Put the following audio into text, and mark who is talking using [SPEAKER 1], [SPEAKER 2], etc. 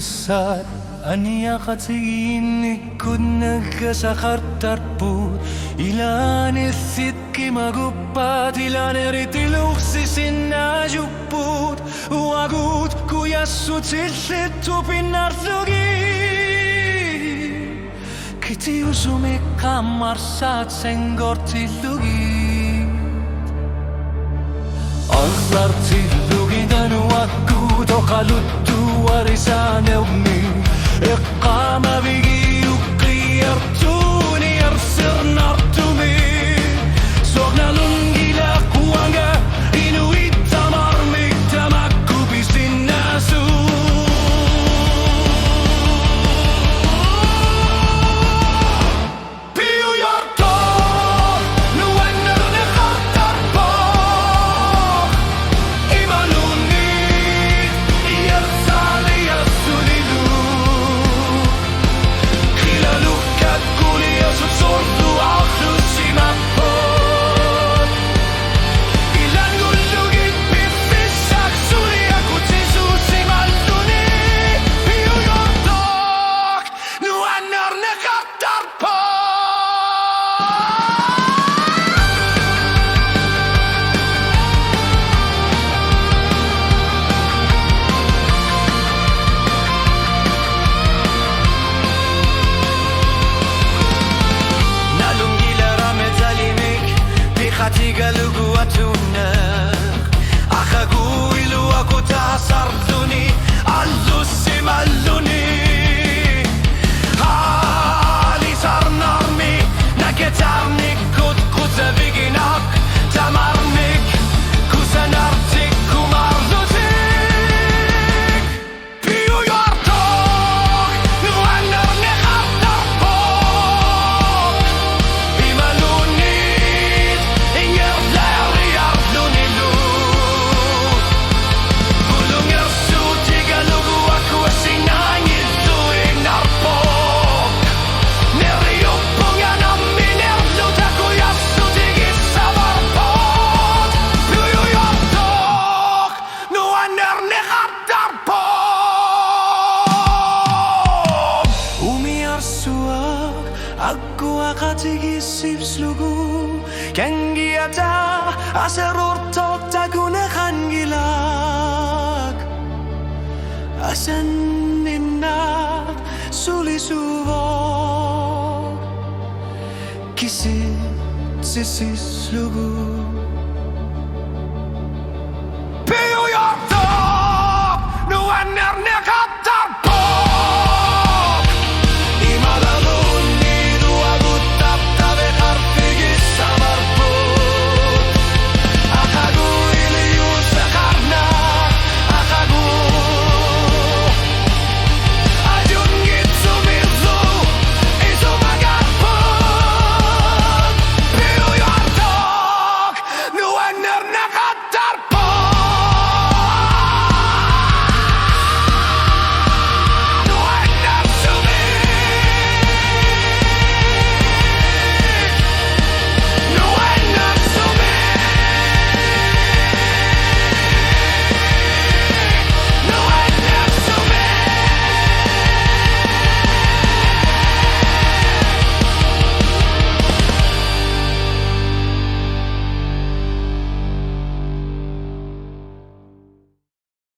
[SPEAKER 1] kisat Ania katiin ikut sa kartarput Ilan ithitki maguppat Ilan eritiluksi sinna jupput Uagut kujassut siltittu pinnartugi Kiti usumi kammarsat sen kortillugi Allartillugidan wakku tokaluttu warisan eummi إقام بيجي وقيرتوني يرسر نرتمي سوغنا لونجي لاقوانجا إنويت تمرمك تمكو بسناسو بيو يرطور نوانر نخطر بوخ إيمانوني يرسال يرسولي Galugu atunak Akagu ilu aku tasarduni Allu simalluni Hali sarnarmi Naketarnik kut kutaviginak Tamarnik kusanartik kumarlutik Piu yortok Nuanar nekhartarpok Imaluni Aku akatigis slugu Kengiata aserurtok tagunakan gilak Asan ninnak sulisuvok Kisit sisis slugu